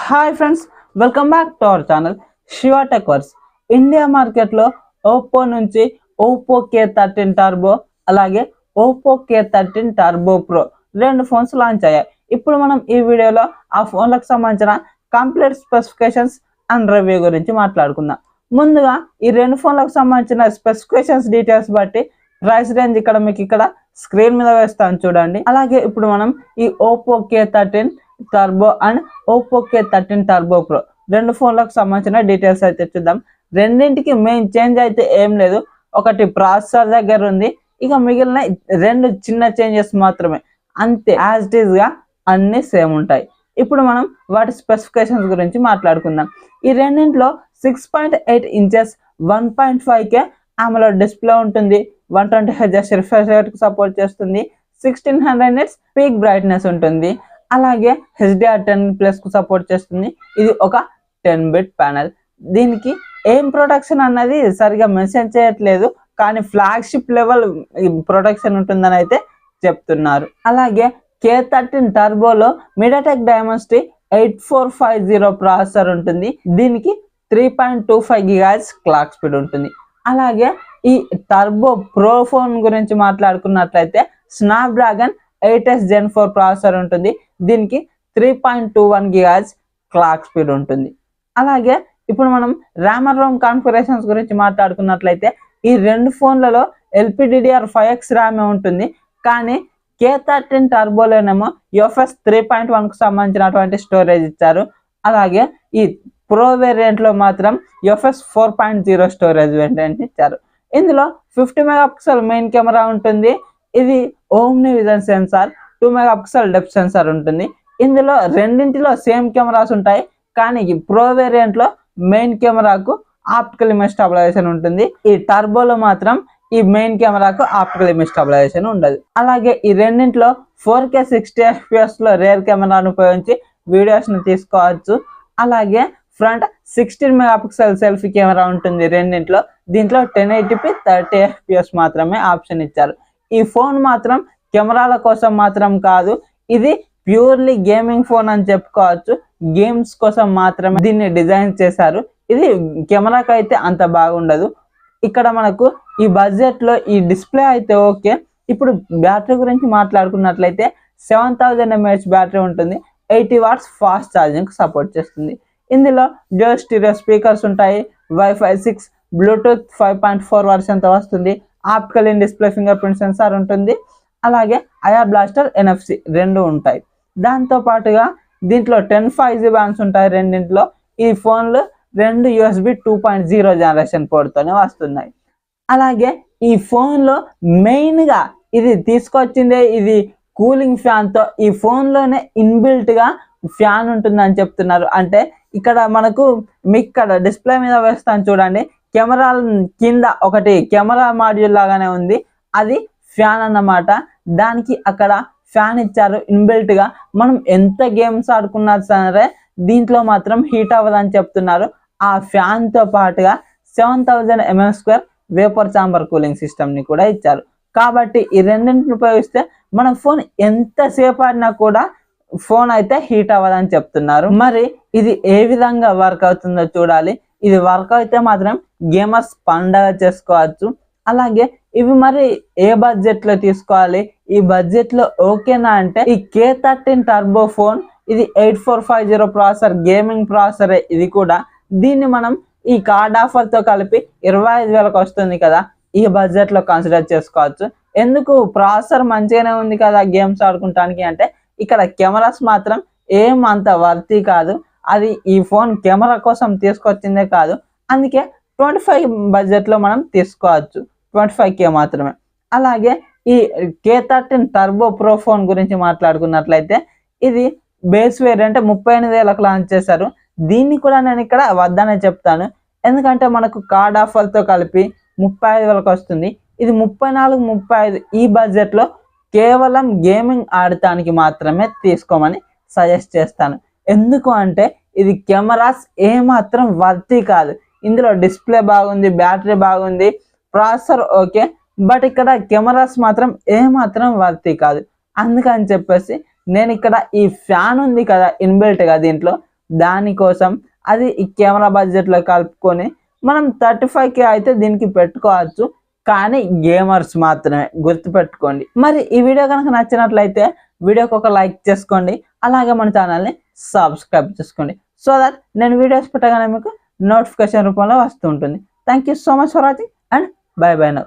Hi friends, welcome back to our channel Shiva tech verse. India మార్కెట్లో Oppo నుంచి Oppo K13 turbo అలాగే Oppo K13 turbo pro రెండు phones launch అయ్యాయి. ఇప్పుడు మనం ఈ వీడియోలో ఆ ఫోన్లకు సంబంధించిన కంప్లీట్ స్పెసిఫికేషన్స్ అండ్ రివ్యూ గురించి మాట్లాడుకుందాం. ముందుగా ఈ రెండు ఫోన్లకు సంబంధించిన స్పెసిఫికేషన్స్ డీటెయిల్స్ బట్టి ప్రైస్ రేంజ్ ఇక్కడ స్క్రీన్ మీద వేస్తాను చూడండి. అలాగే ఇప్పుడు మనం ఈ Oppo K13 turbo and Oppo K13 turbo pro రెండు ఫోన్లకు సంబంధించిన డీటెయిల్స్ అయితే చూద్దాం. రెండింటికి మెయిన్ చేంజ్ అయితే ఏం లేదు, ఒకటి ప్రాసెసర్ దగ్గర ఉంది, ఇక మిగిలిన రెండు చిన్న చేంజెస్ మాత్రమే, అంతే. యాజ్ ఇట్ ఈస్ గా అన్ని సేమ్ ఉంటాయి. ఇప్పుడు మనం వాటి స్పెసిఫికేషన్స్ గురించి మాట్లాడుకుందాం. ఈ రెండింటిలో 6.8 ఇంచెస్ 1.5K AMOLED డిస్ప్లే ఉంటుంది, 120Hz రిఫ్రెష్ రేట్ కు సపోర్ట్ చేస్తుంది, 1600 nits పీక్ బ్రైట్నెస్ ఉంటుంది, అలాగే HDR10+ కు సపోర్ట్ చేస్తుంది. ఇది ఒక 10-bit ప్యానెల్. దీనికి ఏం ప్రొటెక్షన్ అన్నది సరిగా మెన్షన్ చేయట్లేదు, కానీ ఫ్లాగ్షిప్ లెవెల్ ప్రొటెక్షన్ ఉంటుందని అయితే చెప్తున్నారు. అలాగే K13 టర్బోలో MediaTek Dimensity 8450 ప్రాసెసర్ ఉంటుంది. దీనికి 3.25 GHz క్లాక్ స్పీడ్ ఉంటుంది. అలాగే ఈ టర్బో ప్రో ఫోన్ గురించి మాట్లాడుకున్నట్లయితే స్నాప్డ్రాగన్ 8s Gen 4 ప్రాసెసర్ ఉంటుంది. దీనికి 3.21 GHz క్లాక్ స్పీడ్ ఉంటుంది. అలాగే ఇప్పుడు మనం ర్యామ్ అండ్ రోమ్ కాన్ఫిగరేషన్స్ గురించి మాట్లాడుకున్నట్లయితే ఈ రెండు ఫోన్లలో LPDDR5X ర్యామ్ ఉంటుంది, కానీ K13 టర్బోలోనేమో UFS 3.1 కు సంబంధించినటువంటి స్టోరేజ్ ఇచ్చారు. అలాగే ఈ ప్రో వేరియంట్ లో మాత్రం UFS 4.0 స్టోరేజ్ వేరియంట్ ఇచ్చారు. ఇందులో 50 మెగాపిక్సెల్ మెయిన్ కెమెరా ఉంటుంది. ఇది Omni vision sensor, 2 megapixel depth sensor ఉంటుంది. ఇందులో రెండింటిలో సేమ్ కెమెరాస్ ఉంటాయి, కానీ ఈ ప్రో వేరియంట్ లో మెయిన్ కెమెరాకు ఆప్టికల్ ఇమేజ్ స్టెబిలైజేషన్ ఉంటుంది. ఈ టర్బోలో మాత్రం ఈ మెయిన్ కెమెరాకు ఆప్టికల్ ఇమేజ్ స్టెబిలైజేషన్ ఉండదు. అలాగే ఈ రెండింటిలో 4K 60 FPS లో రేర్ కెమెరాను ఉపయోగించి వీడియోస్ ని తీసుకోవచ్చు. అలాగే ఫ్రంట్ 16 మెగాపిక్సెల్ సెల్ఫీ కెమెరా ఉంటుంది రెండింటిలో. దీంట్లో 1080p 30 FPS మాత్రమే ఆప్షన్ ఇచ్చారు. ఈ ఫోన్ మాత్రం కెమెరాల కోసం మాత్రం కాదు, ఇది ప్యూర్లీ గేమింగ్ ఫోన్ అని చెప్పుకోవచ్చు. గేమ్స్ కోసం మాత్రమే దీన్ని డిజైన్ చేశారు. ఇది కెమెరాకి అయితే అంత బాగుండదు. ఇక్కడ మనకు ఈ బడ్జెట్ లో ఈ డిస్ప్లే అయితే ఓకే. ఇప్పుడు బ్యాటరీ గురించి మాట్లాడుకున్నట్లయితే 7000 mAh బ్యాటరీ ఉంటుంది, 80 watts ఫాస్ట్ ఛార్జింగ్ సపోర్ట్ చేస్తుంది. ఇందులో డ్యూయల్ స్టీరియో స్పీకర్స్ ఉంటాయి, Wi-Fi 6, Bluetooth 5.4 వర్షన్ తో వస్తుంది, optical in display finger print censor ఉంటుంది, అలాగే ఐఆర్ బ్లాస్టర్ NFC రెండు ఉంటాయి. దాంతో పాటుగా దీంట్లో 10 5G బ్యాండ్స్ ఉంటాయి రెండింటిలో. ఈ ఫోన్లు రెండు USB 2.0 జనరేషన్ పోర్ట్తోనే వస్తున్నాయి. అలాగే ఈ ఫోన్లో మెయిన్గా ఇది తీసుకొచ్చిందే ఇది కూలింగ్ ఫ్యాన్తో. ఈ ఫోన్లోనే ఇన్బిల్ట్ గా ఫ్యాన్ ఉంటుందని చెప్తున్నారు. అంటే ఇక్కడ మనకు మీకు ఇక్కడ డిస్ప్లే మీద వేస్తాను చూడండి, కెమెరా కింద ఒకటి కెమెరా మాడ్యూల్ లాగానే ఉంది, అది ఫ్యాన్ అన్నమాట. దానికి అక్కడ ఫ్యాన్ ఇచ్చారు ఇన్బిల్ట్ గా. మనం ఎంత గేమ్స్ ఆడుకున్నా సరే దీంట్లో మాత్రం హీట్ అవ్వదని చెప్తున్నారు. ఆ ఫ్యాన్ తో పాటుగా 7000 mAh vapour chamber cooling system ని కూడా ఇచ్చారు. కాబట్టి ఈ రెండింటిని ఉపయోగిస్తే మన ఫోన్ ఎంతసేపు ఆడినా కూడా ఫోన్ అయితే హీట్ అవ్వదని చెప్తున్నారు. మరి ఇది ఏ విధంగా వర్క్ అవుతుందో చూడాలి. ఇది వర్క్ అయితే మాత్రం గేమర్స్ పండగ చేసుకోవచ్చు. అలాగే ఇవి మరి ఏ బడ్జెట్ లో తీసుకోవాలి, ఈ బడ్జెట్ లో ఓకేనా అంటే ఈ K13 టర్బో ఫోన్ ఇది 8450 ప్రాసెసర్, గేమింగ్ ప్రాసెసరే ఇది కూడా. దీన్ని మనం ఈ కార్డ్ ఆఫర్ తో కలిపి 25,000కి వస్తుంది కదా, ఈ బడ్జెట్ లో కన్సిడర్ చేసుకోవచ్చు. ఎందుకు, ప్రాసెసర్ మంచిగానే ఉంది కదా గేమ్స్ ఆడుకుంటానికి అంటే ఇక్కడ కెమెరాస్ మాత్రం ఏం అంత వర్తీ కాదు. అది ఈ ఫోన్ కెమెరా కోసం తీసుకొచ్చిందే కాదు, అందుకే 25 బడ్జెట్ లో మనం తీసుకోవచ్చు, 25K మాత్రమే. అలాగే ఈ K13 టర్బో ప్రో ఫోన్ గురించి మాట్లాడుకున్నట్లయితే ఇది బేస్ వేరియంట్ 38,000కు లాంచ్ చేశారు. దీన్ని కూడా నేను ఇక్కడ వద్దనే చెప్తాను, ఎందుకంటే మనకు కార్డ్ ఆఫర్ తో కలిపి 35,000కి వస్తుంది. ఇది 34, 35 ఈ బడ్జెట్ లో కేవలం గేమింగ్ ఆడటానికి మాత్రమే తీసుకోమని సజెస్ట్ చేస్తాను. ఎందుకు అంటే ఇది కెమెరాస్ ఏమాత్రం వర్తీ కాదు. ఇందులో డిస్ప్లే బాగుంది, బ్యాటరీ బాగుంది, ప్రాసెసర్ ఓకే, బట్ ఇక్కడ కెమెరాస్ మాత్రం ఏమాత్రం వర్తీ కాదు. అందుకని చెప్పేసి నేను ఇక్కడ ఈ ఫ్యాన్ ఉంది కదా ఇన్బిల్ట్ గా, దీంట్లో దానికోసం అది ఈ కెమెరా బడ్జెట్లో కలుపుకొని మనం 35K అయితే దీనికి పెట్టుకోవచ్చు, కానీ గేమర్స్ మాత్రమే, గుర్తుపెట్టుకోండి. మరి ఈ వీడియో కనుక నచ్చినట్లయితే వీడియోకి ఒక లైక్ చేసుకోండి, అలాగే మన ఛానల్ని సబ్స్క్రైబ్ చేసుకోండి, సో దట్ నేను వీడియోస్ పెట్టగానే మీకు నోటిఫికేషన్ రూపంలో వస్తూ ఉంటుంది. Thank you so much for watching and by by now.